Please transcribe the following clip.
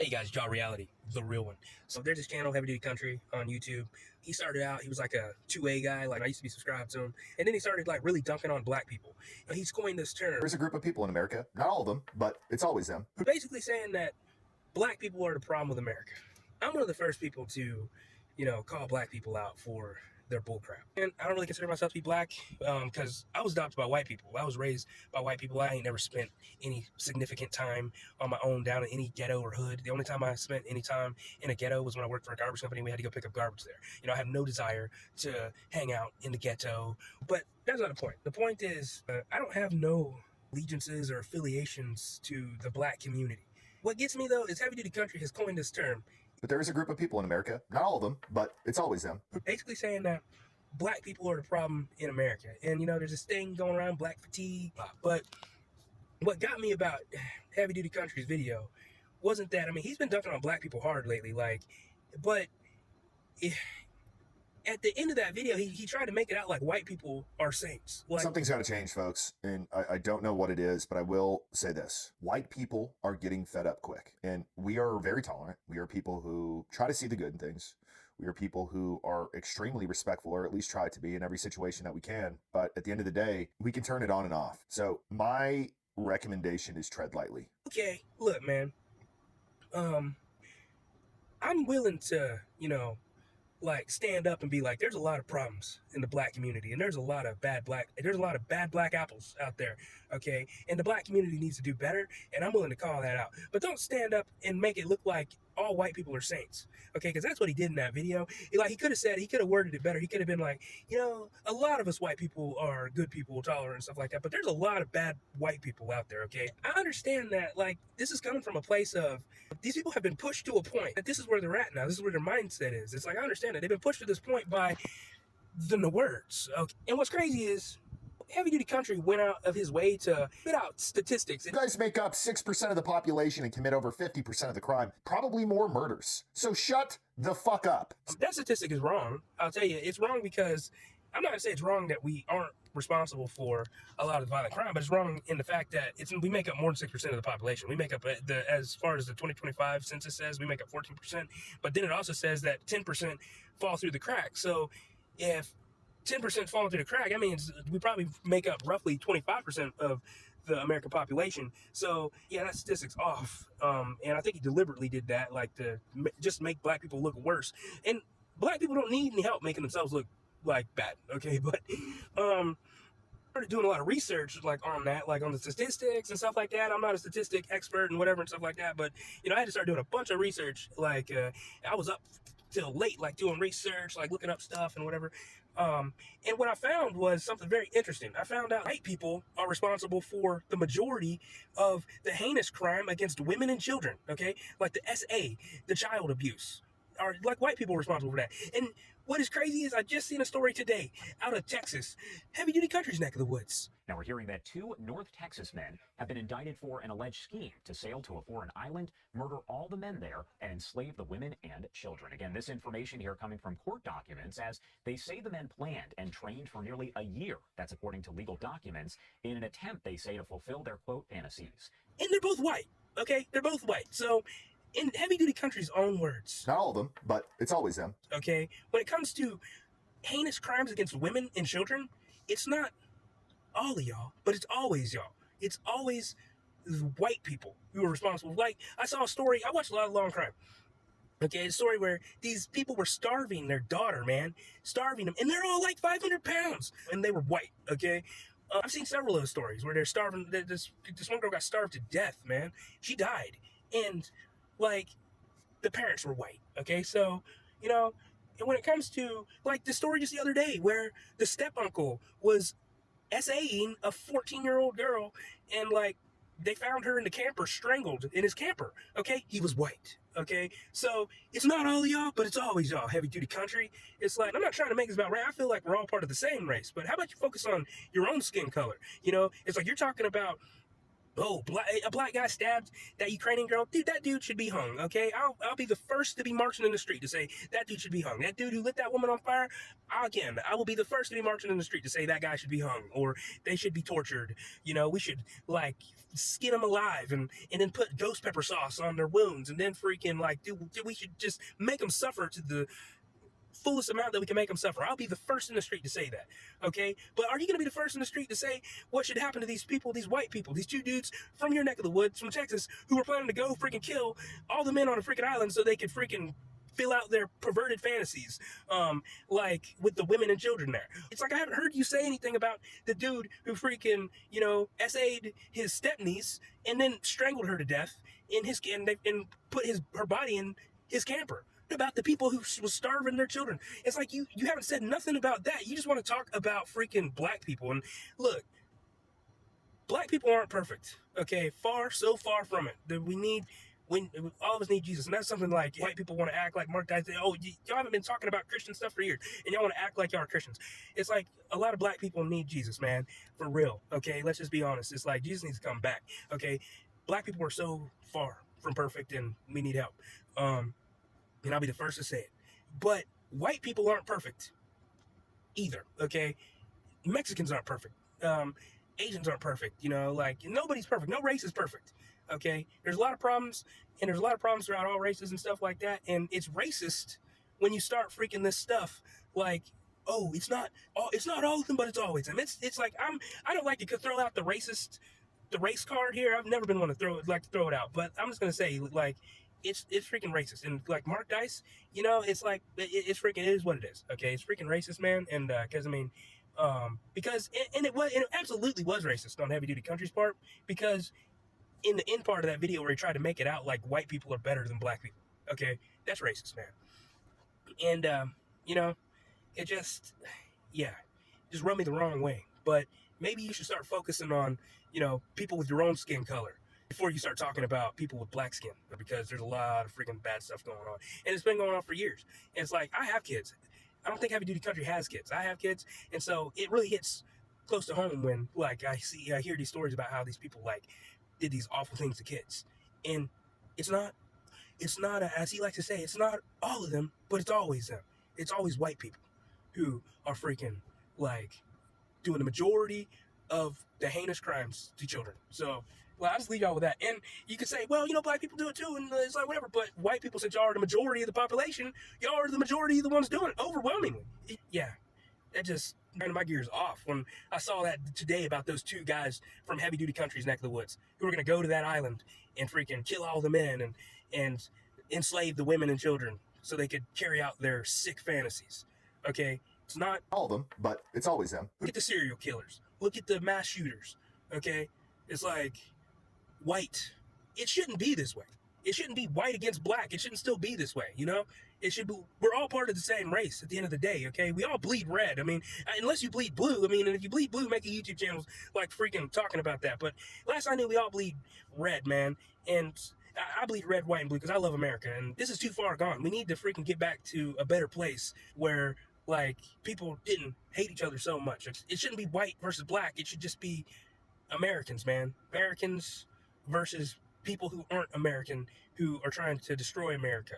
Hey guys, Jaw Reality, the real one. So there's this channel, Heavy Duty Country, on YouTube. He started out, he was like a 2A guy, like I used to be subscribed to him. And then he started like really dunking on black people. And he's coined this term. There's a group of people in America, not all of them, but it's always them. Basically saying that black people are the problem with America. I'm one of the first people to, call black people out for their bullcrap. And I don't really consider myself to be black because I was adopted by white people. I was raised by white people. I ain't never spent any significant time on my own down in any ghetto or hood. The only time I spent any time in a ghetto was when I worked for a garbage company. We had to go pick up garbage there. I have no desire to hang out in the ghetto. But that's not the point. The point is I don't have no allegiances or affiliations to the black community. What gets me, though, is Heavy Duty Country has coined this term. But there is a group of people in America, not all of them, but it's always them. Basically saying that black people are the problem in America. And, there's this thing going around, black fatigue. But what got me about Heavy Duty Country's video wasn't that, he's been dunking on black people hard lately, but at the end of that video, he tried to make it out like white people are saints. Something's got to change, folks. And I don't know what it is, but I will say this. White people are getting fed up quick. And we are very tolerant. We are people who try to see the good in things. We are people who are extremely respectful, or at least try to be in every situation that we can. But at the end of the day, we can turn it on and off. So my recommendation is tread lightly. Okay, look, man. I'm willing to, stand up and be like, there's a lot of problems in the black community, and there's a lot of bad black apples out there, okay? And the black community needs to do better, and I'm willing to call that out. But don't stand up and make it look like all white people are saints, okay? Because that's what he did in that video. He could have worded it better. He could have been like, a lot of us white people are good people, tolerant and stuff like that, but there's a lot of bad white people out there, okay? I understand that, this is coming from a place of, these people have been pushed to a point that this is where they're at now. This is where their mindset is. It's like, I understand that they've been pushed to this point by the words, okay? And what's crazy is, Heavy Duty Country went out of his way to spit out statistics. You guys make up 6% of the population and commit over 50% of the crime, probably more murders. So shut the fuck up. That statistic is wrong. I'll tell you, it's wrong because I'm not gonna say it's wrong that we aren't responsible for a lot of the violent crime, but it's wrong in the fact that we make up more than 6% of the population. We make up as far as the 2025 census says, we make up 14%, but then it also says that 10% fall through the cracks. So if 10% falling through the crack, that means we probably make up roughly 25% of the American population. So yeah, that statistic's off. And I think he deliberately did that, to just make black people look worse. And black people don't need any help making themselves look bad, okay? But started doing a lot of research on that, on the statistics and stuff like that. I'm not a statistic expert and whatever and stuff like that, but I had to start doing a bunch of research. I was up till late, doing research, looking up stuff and whatever. And what I found was something very interesting. I found out white people are responsible for the majority of the heinous crime against women and children, okay? The SA, the child abuse, are white people responsible for that. And what is crazy is I just seen a story today out of Texas, Heavy Duty Country's neck of the woods. Now we're hearing that 2 North Texas men have been indicted for an alleged scheme to sail to a foreign island, murder all the men there, and enslave the women and children. Again, this information here coming from court documents, as they say the men planned and trained for nearly a year. That's according to legal documents, in an attempt, they say, to fulfill their, quote, fantasies. And they're both white, okay? They're both white. So in Heavy Duty Country's own words. Not all of them, but it's always them. Okay? When it comes to heinous crimes against women and children, it's not all of y'all, but it's always y'all. It's always white people who are responsible. I saw a story, I watched a lot of Law and Crime. Okay, a story where these people were starving their daughter, man. Starving them. And they're all 500 pounds. And they were white, okay? I've seen several of those stories where they're starving. This one girl got starved to death, man. She died. And, the parents were white, okay? So, and when it comes to, the story just the other day where the step-uncle was SAing a 14-year-old girl and, they found her in the camper strangled in his camper, okay? He was white, okay? So it's not all of y'all, but it's always y'all, Heavy Duty Country. It's I'm not trying to make this about race. I feel like we're all part of the same race, but how about you focus on your own skin color? It's you're talking about oh, a black guy stabbed that Ukrainian girl, dude, that dude should be hung, okay? I'll be the first to be marching in the street to say that dude should be hung. That dude who lit that woman on fire, I will be the first to be marching in the street to say that guy should be hung, or they should be tortured. You know, we should, like, skin them alive and then put ghost pepper sauce on their wounds, and then freaking, like, dude, we should just make them suffer to the fullest amount that we can make them suffer. I'll be the first in the street to say that, okay? But are you going to be the first in the street to say what should happen to these people, these white people, these two dudes from your neck of the woods, from Texas, who were planning to go freaking kill all the men on a freaking island so they could freaking fill out their perverted fantasies, like with the women and children there? It's like I haven't heard you say anything about the dude who freaking, you know, SA'd his stepniece and then strangled her to death in his and put her body in his camper. About the people who was starving their children. It's like you haven't said nothing about that. You just want to talk about freaking black people. And look, black people aren't perfect, okay? So far from it. That all of us need Jesus. And that's something like white people want to act like Mark Dice. Oh, y'all haven't been talking about Christian stuff for years, and y'all want to act like y'all are Christians. It's like a lot of black people need Jesus, man, for real, okay? Let's just be honest. It's like Jesus needs to come back, okay? Black people are so far from perfect, and we need help. And I'll be the first to say it. But white people aren't perfect either, okay? Mexicans aren't perfect. Asians aren't perfect, you know? Like, nobody's perfect. No race is perfect, okay? There's a lot of problems, and there's a lot of problems throughout all races and stuff like that, and it's racist when you start freaking this stuff like, oh, it's not all of them, but it's always them. It's like, I don't like to throw out the race card here. I've never been one to throw it out, but I'm just going to say, like, it's freaking racist. And like Mark Dice, you know, it's like, it's freaking, it is what it is, okay? It's freaking racist, man. And because I mean, it absolutely was racist on Heavy Duty Country's part, because in the end part of that video where he tried to make it out like white people are better than black people, okay? That's racist, man. And you know, it just rubbed me the wrong way. But maybe you should start focusing on, you know, people with your own skin color before you start talking about people with black skin, because there's a lot of freaking bad stuff going on. And it's been going on for years. And it's like, I have kids. I don't think Heavy Duty Country has kids. I have kids. And so it really hits close to home when, like, I hear these stories about how these people, like, did these awful things to kids. And it's not, as he likes to say, it's not all of them, but it's always them. It's always white people who are freaking, like, doing the majority of the heinous crimes to children. So, well, I'll just leave y'all with that. And you could say, well, you know, black people do it too, and it's like whatever. But white people, since y'all are the majority of the population, y'all are the majority of the ones doing it, overwhelmingly. That just turned my gears off when I saw that today about those two guys from Heavy Duty Country's neck of the woods who were going to go to that island and freaking kill all the men and enslave the women and children so they could carry out their sick fantasies. Okay? It's not All of them, but it's always them. Look at the serial killers. Look at the mass shooters. Okay? It's like, white. It shouldn't be this way. It shouldn't be white against black. It shouldn't still be this way, you know? It should be, we're all part of the same race at the end of the day, okay? We all bleed red. I mean, unless you bleed blue. I mean, and if you bleed blue, make a YouTube channel like freaking talking about that. But last I knew, we all bleed red, man. And I bleed red, white, and blue because I love America. And this is too far gone. We need to freaking get back to a better place where, like, people didn't hate each other so much. It shouldn't be white versus black. It should just be Americans, man. Americans versus people who aren't American, who are trying to destroy America.